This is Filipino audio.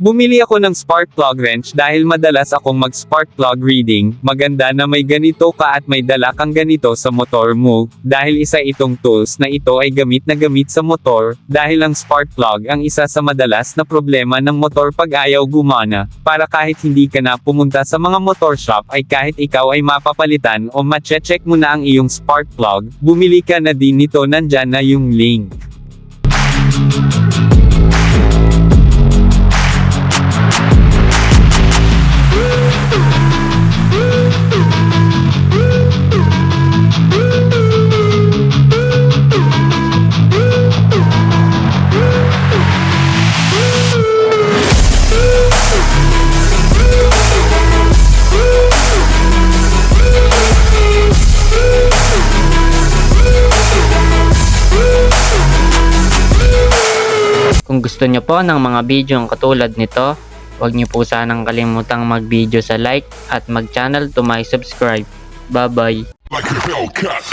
Bumili ako ng spark plug wrench dahil madalas akong mag-spark plug reading. Maganda na may ganito ka at may dala kang ganito sa motor mo, dahil isa itong tools na ito ay gamit na gamit sa motor, dahil ang spark plug ang isa sa madalas na problema ng motor pag ayaw gumana, para kahit hindi ka na pumunta sa mga motor shop ay kahit ikaw ay mapapalitan o mache-check mo na ang iyong spark plug, bumili ka na din nito, nandyan na yung link. Kung gusto nyo po ng mga video katulad nito, huwag nyo po sanang kalimutang mag-video sa like at mag-channel to my subscribe. Bye bye! Like a Hellcat.